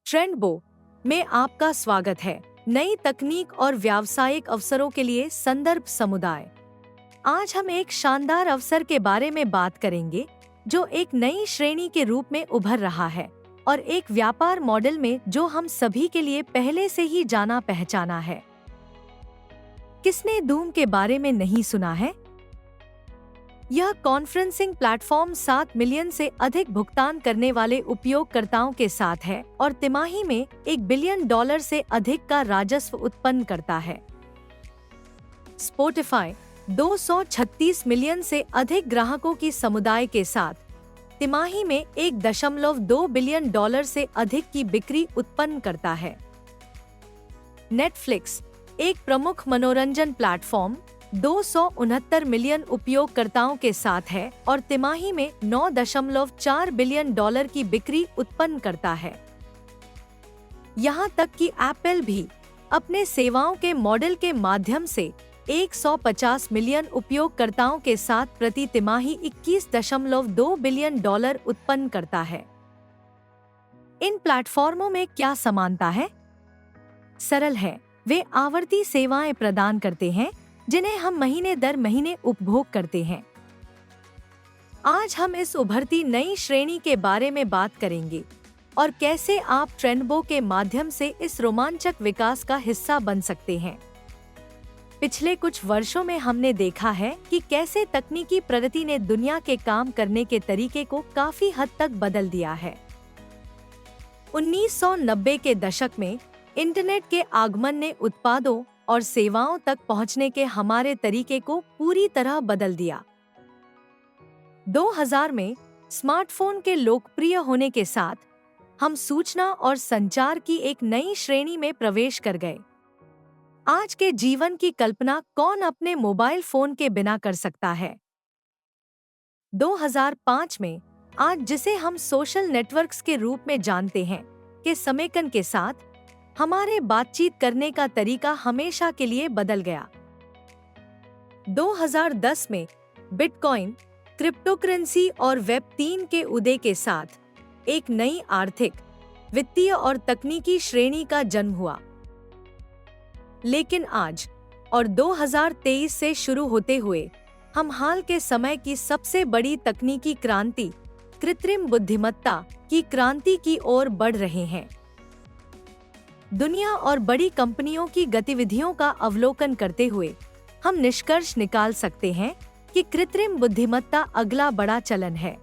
ट्रेंडबो में आपका स्वागत है। नई तकनीक और व्यावसायिक अवसरों के लिए संदर्भ समुदाय। आज हम एक शानदार अवसर के बारे में बात करेंगे जो एक नई श्रेणी के रूप में उभर रहा है और एक व्यापार मॉडल में जो हम सभी के लिए पहले से ही जाना पहचाना है। किसने धूम के बारे में नहीं सुना है? यह कॉन्फ्रेंसिंग प्लेटफॉर्म 7 मिलियन से अधिक भुगतान करने वाले उपयोगकर्ताओं के साथ है और तिमाही में $1 बिलियन से अधिक का राजस्व उत्पन्न करता है। स्पॉटिफाई 236 मिलियन से अधिक ग्राहकों की समुदाय के साथ तिमाही में $1.2 बिलियन से अधिक की बिक्री उत्पन्न करता है। नेटफ्लिक्स एक प्रमुख मनोरंजन प्लेटफॉर्म 269 मिलियन उपयोगकर्ताओं के साथ है और तिमाही में $9.4 बिलियन की बिक्री उत्पन्न करता है। यहाँ तक कि एप्पल भी अपने सेवाओं के मॉडल के माध्यम से 150 मिलियन उपयोगकर्ताओं के साथ प्रति तिमाही $21.2 बिलियन उत्पन्न करता है। इन प्लेटफॉर्मों में क्या समानता है? सरल है, वे आवर्ती सेवाएं प्रदान करते हैं जिन्हें हम महीने दर महीने उपभोग करते हैं। आज हम इस उभरती नई श्रेणी के बारे में बात करेंगे और कैसे आप ट्रेंडबो के माध्यम से इस रोमांचक विकास का हिस्सा बन सकते हैं। पिछले कुछ वर्षों में हमने देखा है कि कैसे तकनीकी प्रगति ने दुनिया के काम करने के तरीके को काफी हद तक बदल दिया है। 1990 के दशक में इंटरनेट के आगमन ने उत्पादों और सेवाओं तक पहुंचने के हमारे तरीके को पूरी तरह बदल दिया। 2000 में स्मार्टफोन के लोकप्रिय होने के साथ हम सूचना और संचार की एक नई श्रेणी में प्रवेश कर गए। आज के जीवन की कल्पना कौन अपने मोबाइल फोन के बिना कर सकता है? 2005 में आज जिसे हम सोशल नेटवर्क्स के रूप में जानते हैं के समेकन के साथ हमारे बातचीत करने का तरीका हमेशा के लिए बदल गया। 2010 में बिटकॉइन, क्रिप्टोकरेंसी और वेब 3 के उदय के साथ एक नई आर्थिक, वित्तीय और तकनीकी श्रेणी का जन्म हुआ। लेकिन आज और 2023 से शुरू होते हुए हम हाल के समय की सबसे बड़ी तकनीकी क्रांति, कृत्रिम बुद्धिमत्ता की क्रांति की ओर बढ़ रहे हैं। दुनिया और बड़ी कंपनियों की गतिविधियों का अवलोकन करते हुए हम निष्कर्ष निकाल सकते हैं कि कृत्रिम बुद्धिमत्ता अगला बड़ा चलन है।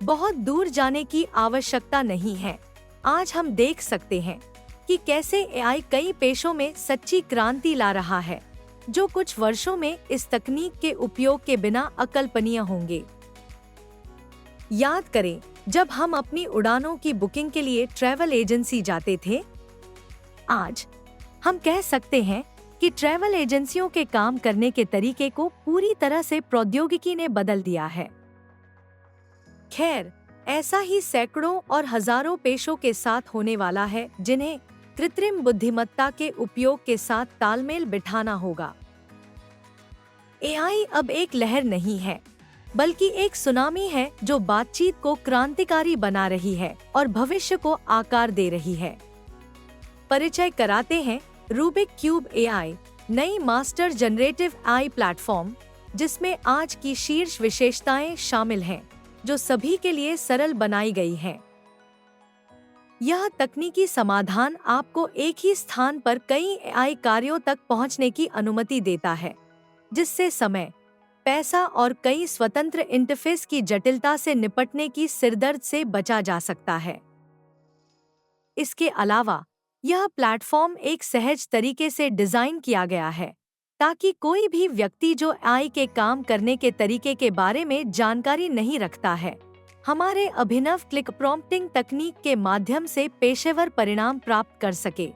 बहुत दूर जाने की आवश्यकता नहीं है। आज हम देख सकते हैं कि कैसे एआई कई पेशों में सच्ची क्रांति ला रहा है, जो कुछ वर्षों में इस तकनीक के उपयोग के बिना अकल्पनीय होंगे। याद करें, जब हम अपनी उड़ानों की बुकिंग के लिए ट्रैवल एजेंसी जाते थे। आज हम कह सकते हैं कि ट्रैवल एजेंसियों के काम करने के तरीके को पूरी तरह से प्रौद्योगिकी ने बदल दिया है। खैर, ऐसा ही सैकड़ों और हजारों पेशों के साथ होने वाला है जिन्हें कृत्रिम बुद्धिमत्ता के उपयोग के साथ तालमेल बिठाना होगा। एआई अब एक लहर नहीं है, बल्कि एक सुनामी है जो बातचीत को क्रांतिकारी बना रही है और भविष्य को आकार दे रही है। परिचय कराते हैं रूबिक क्यूब एआई, नई मास्टर जनरेटिव एआई प्लेटफॉर्म, जिसमें आज की शीर्ष विशेषताएं शामिल हैं, जो सभी के लिए सरल बनाई गई हैं। यह तकनीकी समाधान आपको एक ही स्थान पर कई एआई कार्यों तक पहुंचने की अनुमति देता है, जिससे समय, पैसा और कई स्वतंत्र इंटरफेस की जटिलता से निपटने की सिरदर्द से बचा जा सकता है। इसके अलावा यह प्लेटफॉर्म एक सहज तरीके से डिजाइन किया गया है ताकि कोई भी व्यक्ति जो एआई के काम करने के तरीके के बारे में जानकारी नहीं रखता है, हमारे अभिनव क्लिक प्रॉम्प्टिंग तकनीक के माध्यम से पेशेवर परिणाम प्राप्त कर सके।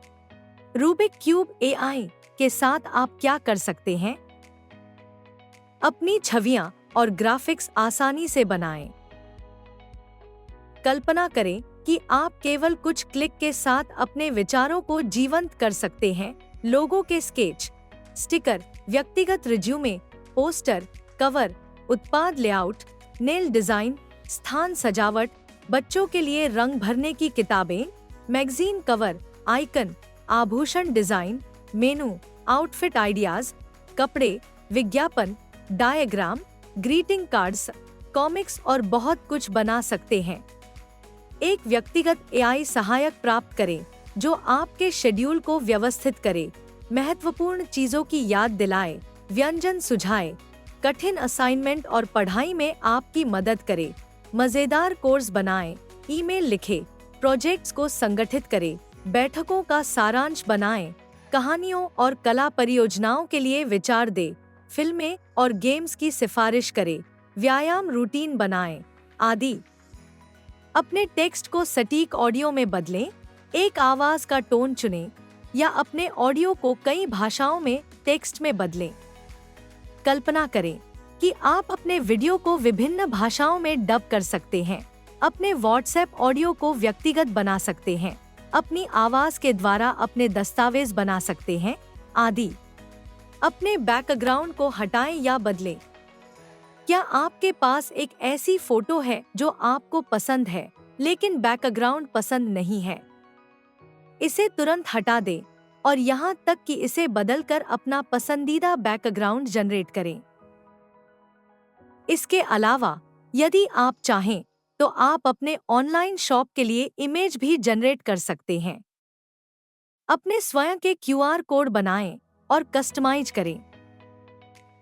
रूबिक क्यूब एआई के साथ आप क्या कर सकते हैं? अपनी छवियां और ग्राफिक्स आसानी से बनाएं। कल्पना करें कि आप केवल कुछ क्लिक के साथ अपने विचारों को जीवंत कर सकते हैं। लोगों के स्केच, स्टिकर, व्यक्तिगत रिज्यूमे, पोस्टर, कवर, उत्पाद लेआउट, नेल डिजाइन, स्थान सजावट, बच्चों के लिए रंग भरने की किताबें, मैगजीन कवर, आइकन, आभूषण डिजाइन, मेनू, आउटफिट आइडियाज, कपड़े, विज्ञापन, डायग्राम, ग्रीटिंग कार्ड्स, कॉमिक्स और बहुत कुछ बना सकते हैं। एक व्यक्तिगत एआई सहायक प्राप्त करें जो आपके शेड्यूल को व्यवस्थित करे, महत्वपूर्ण चीजों की याद दिलाए, व्यंजन सुझाए, कठिन असाइनमेंट और पढ़ाई में आपकी मदद करे, मजेदार कोर्स बनाए, ईमेल लिखे, प्रोजेक्ट्स को संगठित करे, बैठकों का सारांश बनाए, कहानियों और कला परियोजनाओं के लिए विचार दे, फिल्में और गेम्स की सिफारिश करे, व्यायाम रूटीन बनाए, आदि। अपने टेक्स्ट को सटीक ऑडियो में बदलें, एक आवाज का टोन चुनें या अपने ऑडियो को कई भाषाओं में टेक्स्ट में बदलें। कल्पना करें कि आप अपने वीडियो को विभिन्न भाषाओं में डब कर सकते हैं, अपने व्हाट्सएप ऑडियो को व्यक्तिगत बना सकते हैं, अपनी आवाज के द्वारा अपने दस्तावेज बना सकते हैं, आदि। अपने बैकग्राउंड को हटाएं या बदलें। क्या आपके पास एक ऐसी फोटो है जो आपको पसंद है लेकिन बैकग्राउंड पसंद नहीं है? इसे तुरंत हटा दें और यहाँ तक कि इसे बदलकर अपना पसंदीदा बैकग्राउंड जनरेट करें। इसके अलावा यदि आप चाहें तो आप अपने ऑनलाइन शॉप के लिए इमेज भी जनरेट कर सकते हैं। अपने स्वयं के क्यूआर कोड बनाएं और कस्टमाइज करें।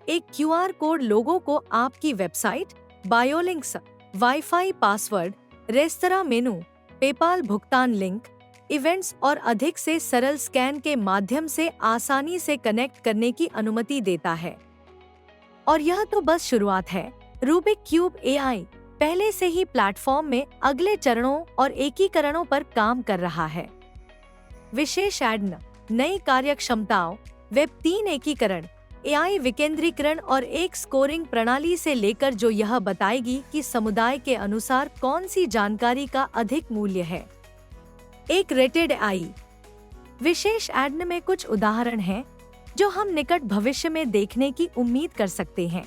एक क्यूआर कोड लोगों को आपकी website, biolinks, WiFi password, restaurant menu, PayPal भुगतान लिंक, इवेंट्स और अधिक से सरल स्कैन के माध्यम से आसानी से कनेक्ट करने की अनुमति देता है। और यह तो बस शुरुआत है। रूबिक क्यूब एआई पहले से ही प्लेटफॉर्म में अगले चरणों और एकीकरणों पर काम कर रहा है। विशेष एडन, नई कार्यक्षमताओं, वेब 3 एकीकरण, एआई विकेंद्रीकरण और एक स्कोरिंग प्रणाली से लेकर जो यह बताएगी कि समुदाय के अनुसार कौन सी जानकारी का अधिक मूल्य है। एक रेटेड एआई। विशेष एडन में कुछ उदाहरण हैं जो हम निकट भविष्य में देखने की उम्मीद कर सकते हैं,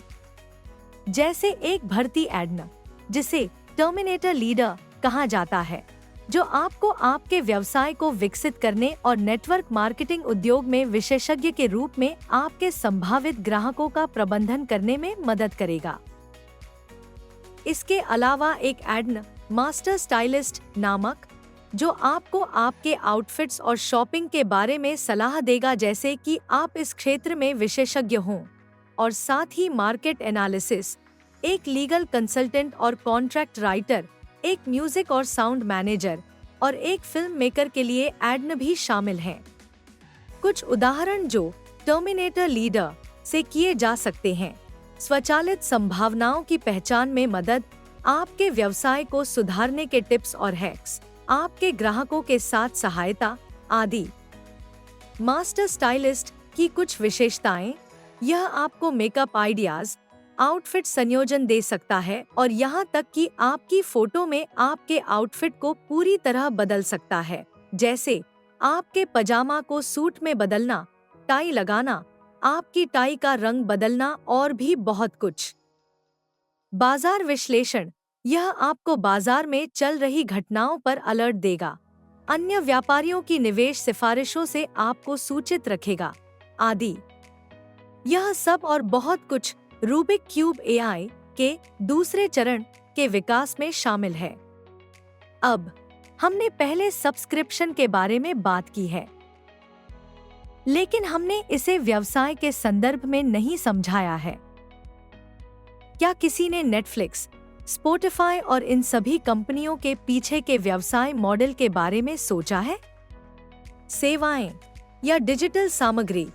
जैसे एक भर्ती एडन जिसे टर्मिनेटर लीडर कहा जाता है, जो आपको आपके व्यवसाय को विकसित करने और नेटवर्क मार्केटिंग उद्योग में विशेषज्ञ के रूप में आपके संभावित ग्राहकों का प्रबंधन करने में मदद करेगा। इसके अलावा एक एडन मास्टर स्टाइलिस्ट नामक, जो आपको आपके आउटफिट्स और शॉपिंग के बारे में सलाह देगा जैसे कि आप इस क्षेत्र में विशेषज्ञ हों, और साथ ही मार्केट एनालिसिस, एक लीगल कंसल्टेंट और कॉन्ट्रैक्ट राइटर, एक म्यूजिक और साउंड मैनेजर और एक फिल्म मेकर के लिए एडन भी शामिल हैं। कुछ उदाहरण जो टर्मिनेटर लीडर से किए जा सकते हैं: स्वचालित संभावनाओं की पहचान में मदद, आपके व्यवसाय को सुधारने के टिप्स और हैक्स, आपके ग्राहकों के साथ सहायता, आदि। मास्टर स्टाइलिस्ट की कुछ विशेषताएं: यह आपको मेकअप आइडियाज, आउटफिट संयोजन दे सकता है और यहाँ तक कि आपकी फोटो में आपके आउटफिट को पूरी तरह बदल सकता है, जैसे आपके पजामा को सूट में बदलना, टाई लगाना, आपकी टाई का रंग बदलना और भी बहुत कुछ। बाजार विश्लेषण: यह आपको बाजार में चल रही घटनाओं पर अलर्ट देगा, अन्य व्यापारियों की निवेश सिफारिशों से आपको सूचित रखेगा, आदि। यह सब और बहुत कुछ रूबिक क्यूब एआई के दूसरे चरण के विकास में शामिल है। अब हमने पहले सब्सक्रिप्शन के बारे में बात की है, लेकिन हमने इसे व्यवसाय के संदर्भ में नहीं समझाया है। क्या किसी ने नेटफ्लिक्स, स्पॉटिफाई और इन सभी कंपनियों के पीछे के व्यवसाय मॉडल के बारे में सोचा है? सेवाएं या डिजिटल सामग्री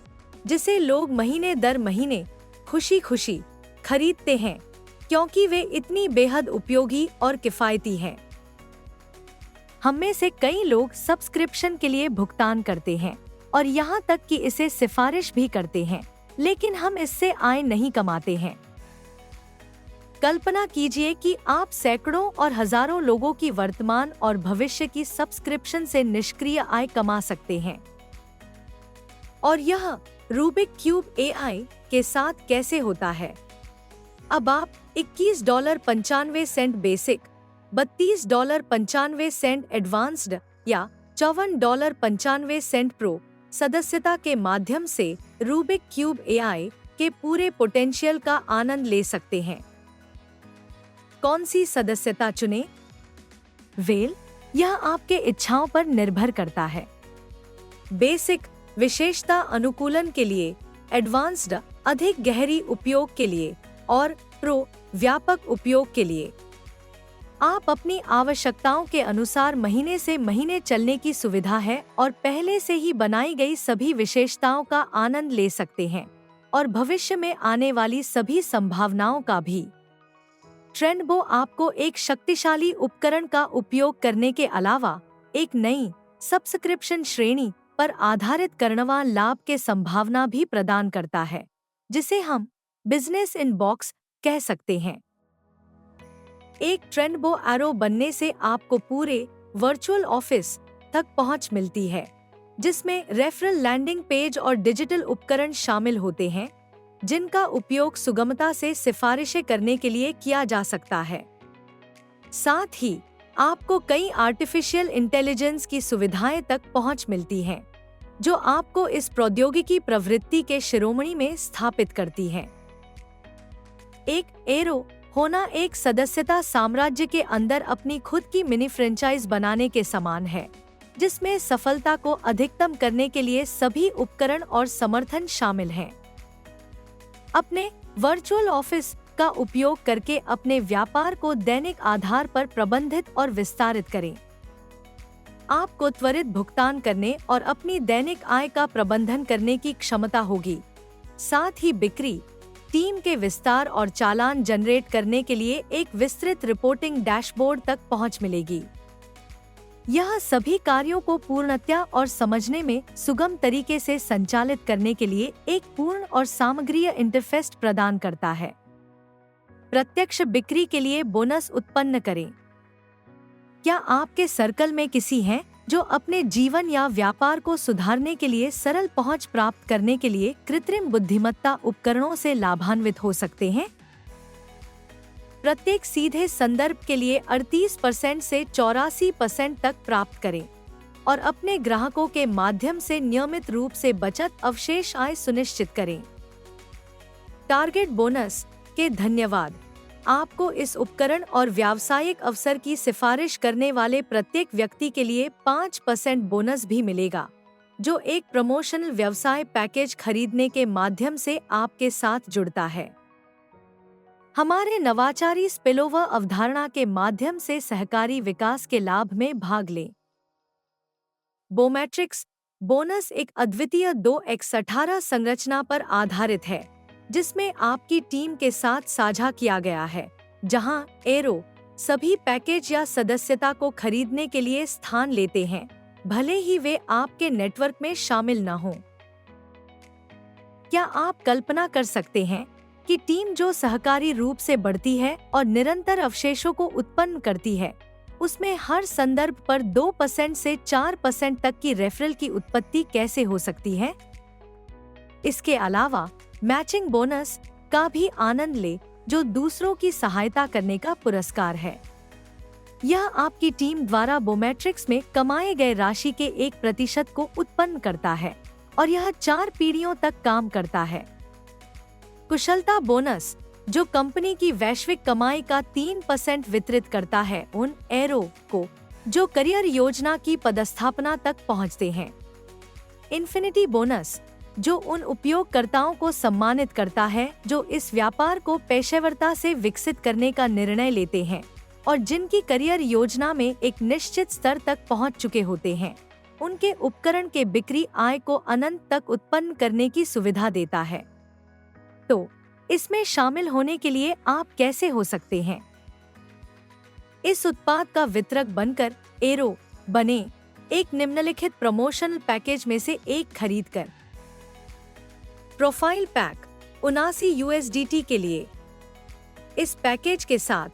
जिसे लोग महीने दर महीने खुशी-खुशी खरीदते हैं क्योंकि वे इतनी बेहद उपयोगी और किफायती हैं। हम में से कई लोग सब्सक्रिप्शन के लिए भुगतान करते हैं और यहाँ तक कि इसे सिफारिश भी करते हैं, लेकिन हम इससे आय नहीं कमाते हैं। कल्पना कीजिए कि आप सैकड़ों और हजारों लोगों की वर्तमान और भविष्य की सब्सक्रिप्शन से निष्क्रिय आय कमा सकते हैं। और यह रूबिक क्यूब एआई के साथ कैसे होता है? अब आप $21.95 बेसिक, $32.95 एडवांस्ड या $54.95 प्रो सदस्यता के माध्यम से रूबिक क्यूब एआई के पूरे पोटेंशियल का आनंद ले सकते हैं। कौन सी सदस्यता चुनें? वेल, यह आपके इच्छाओं पर निर्भर करता है। बेसिक विशेषता अनुकूलन के लिए, एडवांस्ड अधिक गहरी उपयोग के लिए और प्रो व्यापक उपयोग के लिए। आप अपनी आवश्यकताओं के अनुसार महीने से महीने चलने की सुविधा है और पहले से ही बनाई गई सभी विशेषताओं का आनंद ले सकते हैं और भविष्य में आने वाली सभी संभावनाओं का भी। ट्रेंडबो आपको एक शक्तिशाली उपकरण का उपयोग करने के अलावा एक नई सब्सक्रिप्शन श्रेणी पर आधारित कर्णवान लाभ के संभावना भी प्रदान करता है, जिसे हम बिजनेस इन बॉक्स कह सकते हैं। एक ट्रेंडबो एरो बनने से आपको पूरे वर्चुअल ऑफिस तक पहुंच मिलती है, जिसमें रेफरल लैंडिंग पेज और डिजिटल उपकरण शामिल होते हैं, जिनका उपयोग सुगमता से सिफारिशें करने के लिए किया जा सकता है। साथ ही आपको कई आर्टिफिशियल इंटेलिजेंस की सुविधाएं तक पहुंच मिलती हैं, जो आपको इस प्रौद्योगिकी प्रवृत्ति के शिरोमणि में स्थापित करती हैं। एक एरो होना एक सदस्यता साम्राज्य के अंदर अपनी खुद की मिनी फ्रेंचाइज बनाने के समान है, जिसमें सफलता को अधिकतम करने के लिए सभी उपकरण और समर्थन शामिल हैं। अपने वर्चुअल ऑफिस का उपयोग करके अपने व्यापार को दैनिक आधार पर प्रबंधित और विस्तारित करें। आपको त्वरित भुगतान करने और अपनी दैनिक आय का प्रबंधन करने की क्षमता होगी। साथ ही बिक्री टीम के विस्तार और चालान जनरेट करने के लिए एक विस्तृत रिपोर्टिंग डैशबोर्ड तक पहुंच मिलेगी। यह सभी कार्यों को पूर्णतया और समझने में सुगम तरीके से संचालित करने के लिए एक पूर्ण और सामग्रीय इंटरफेस प्रदान करता है। प्रत्यक्ष बिक्री के लिए बोनस उत्पन्न करें। क्या आपके सर्कल में किसी हैं जो अपने जीवन या व्यापार को सुधारने के लिए सरल पहुंच प्राप्त करने के लिए कृत्रिम बुद्धिमत्ता उपकरणों से लाभान्वित हो सकते हैं? प्रत्येक सीधे संदर्भ के लिए 38% से 84% तक प्राप्त करें और अपने ग्राहकों के माध्यम से नियमित रूप से बचत अवशेष आय सुनिश्चित करें। टारगेट बोनस के धन्यवाद। आपको इस उपकरण और व्यावसायिक अवसर की सिफारिश करने वाले प्रत्येक व्यक्ति के लिए 5% बोनस भी मिलेगा, जो एक प्रमोशनल व्यवसाय पैकेज खरीदने के माध्यम से आपके साथ जुड़ता है। हमारे नवाचारी स्पिलओवर अवधारणा के माध्यम से सहकारी विकास के लाभ में भाग लें। बोमैट्रिक्स बोनस एक अद्वितीय 2x18 संरचना पर आधारित है, जिसमें आपकी टीम के साथ साझा किया गया है, जहां एरो सभी पैकेज या सदस्यता को खरीदने के लिए स्थान लेते हैं, भले ही वे आपके नेटवर्क में शामिल न हों। क्या आप कल्पना कर सकते हैं कि टीम जो सहकारी रूप से बढ़ती है और निरंतर अवशेषों को उत्पन्न करती है, उसमें हर संदर्भ पर 2% से 4% तक की रेफरल की उत्पत्ति कैसे हो सकती है? इसके अलावा मैचिंग बोनस का भी आनंद ले, जो दूसरों की सहायता करने का पुरस्कार है। यह आपकी टीम द्वारा बोमैट्रिक्स में कमाए गए राशि के 1% को उत्पन्न करता है और यह 4 पीढ़ियों तक काम करता है। कुशलता बोनस, जो कंपनी की वैश्विक कमाई का 3% वितरित करता है उन एरो को जो करियर योजना की पदस्थापना तक पहुंचते हैं। इन्फिनिटी बोनस, जो उन उपयोगकर्ताओं को सम्मानित करता है जो इस व्यापार को पेशेवरता से विकसित करने का निर्णय लेते हैं और जिनकी करियर योजना में एक निश्चित स्तर तक पहुंच चुके होते हैं। उनके उपकरण के बिक्री आय को अनंत तक उत्पन्न करने की सुविधा देता है। तो इसमें शामिल होने के लिए आप कैसे हो सकते हैं? इस उत्पाद का वितरक बनकर एरो बने। एक निम्नलिखित प्रमोशनल पैकेज में से एक खरीद कर। प्रोफाइल पैक $79 के लिए। इस पैकेज के साथ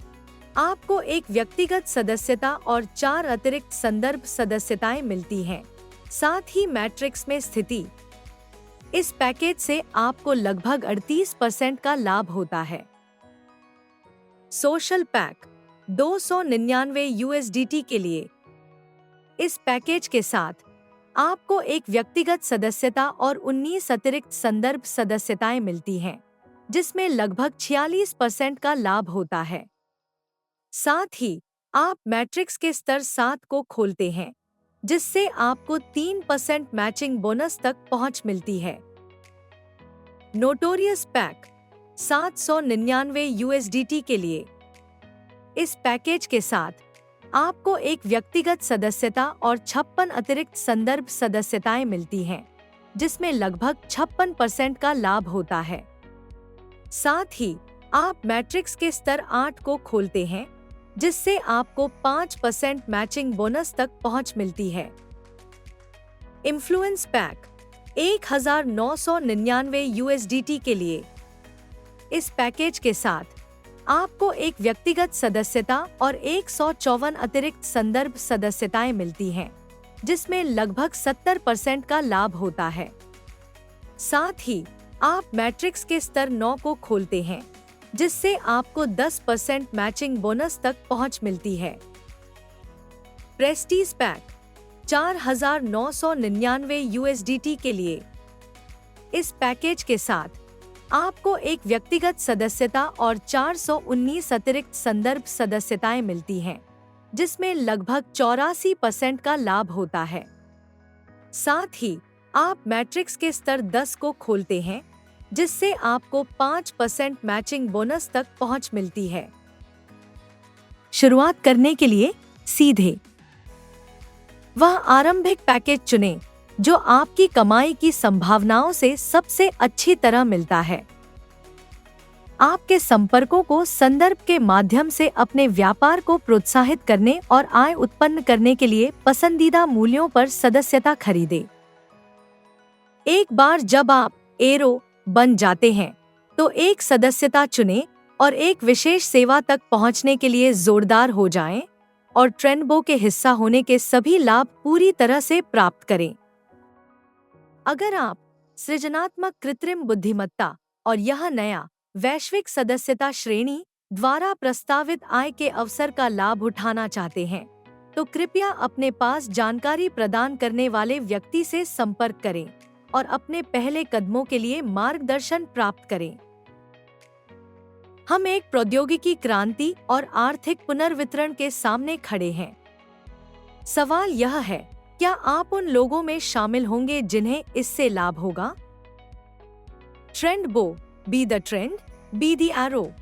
आपको एक व्यक्तिगत सदस्यता और 4 अतिरिक्त संदर्भ सदस्यताएं मिलती हैं, साथ ही मैट्रिक्स में स्थिति। इस पैकेज से आपको लगभग 38% का लाभ होता है। सोशल पैक $299 के लिए। इस पैकेज के साथ आपको एक व्यक्तिगत सदस्यता और 19 अतिरिक्त संदर्भ सदस्यताएं मिलती हैं, जिसमें लगभग 46% का लाभ होता है। साथ ही आप मैट्रिक्स के स्तर 7 को खोलते हैं, जिससे आपको 3% मैचिंग बोनस तक पहुंच मिलती है। नोटोरियस पैक 799 USDT के लिए। इस पैकेज के साथ आपको एक व्यक्तिगत सदस्यता और 56 अतिरिक्त संदर्भ सदस्यताएं मिलती हैं, जिसमें लगभग 56% का लाभ होता है। साथ ही आप मैट्रिक्स के स्तर 8 को खोलते हैं, जिससे आपको 5% मैचिंग बोनस तक पहुंच मिलती है। इन्फ्लुएंस पैक 1999 USDT के लिए। इस पैकेज के साथ आपको एक व्यक्तिगत सदस्यता और 154 अतिरिक्त संदर्भ सदस्यताएं मिलती हैं, जिसमें लगभग 70% का लाभ होता है। साथ ही आप मैट्रिक्स के स्तर 9 को खोलते हैं, जिससे आपको 10% मैचिंग बोनस तक पहुंच मिलती है। प्रेस्टीज पैक 4999 USDT के लिए। इस पैकेज के साथ आपको एक व्यक्तिगत सदस्यता और 419 अतिरिक्त संदर्भ सदस्यताएं मिलती हैं, जिसमें लगभग 84% का लाभ होता है। साथ ही आप मैट्रिक्स के स्तर 10 को खोलते हैं, जिससे आपको 5% मैचिंग बोनस तक पहुंच मिलती है। शुरुआत करने के लिए सीधे वह आरंभिक पैकेज चुनें जो आपकी कमाई की संभावनाओं से सबसे अच्छी तरह मिलता है। आपके संपर्कों को संदर्भ के माध्यम से अपने व्यापार को प्रोत्साहित करने और आय उत्पन्न करने के लिए पसंदीदा मूल्यों पर सदस्यता खरीदें। एक बार जब आप एरो बन जाते हैं, तो एक सदस्यता चुनें और एक विशेष सेवा तक पहुंचने के लिए जोरदार हो जाएं और ट्रेंडबो के हिस्सा होने के सभी लाभ पूरी तरह से प्राप्त करें। अगर आप सृजनात्मक कृत्रिम बुद्धिमत्ता और यह नया वैश्विक सदस्यता श्रेणी द्वारा प्रस्तावित आय के अवसर का लाभ उठाना चाहते हैं, तो कृपया अपने पास जानकारी प्रदान करने वाले व्यक्ति से संपर्क करें और अपने पहले कदमों के लिए मार्गदर्शन प्राप्त करें। हम एक प्रौद्योगिकी क्रांति और आर्थिक पुनर्वितरण के सामने खड़े हैं। सवाल यह है, क्या आप उन लोगों में शामिल होंगे जिन्हें इससे लाभ होगा? ट्रेंडबो, be the trend, be the arrow.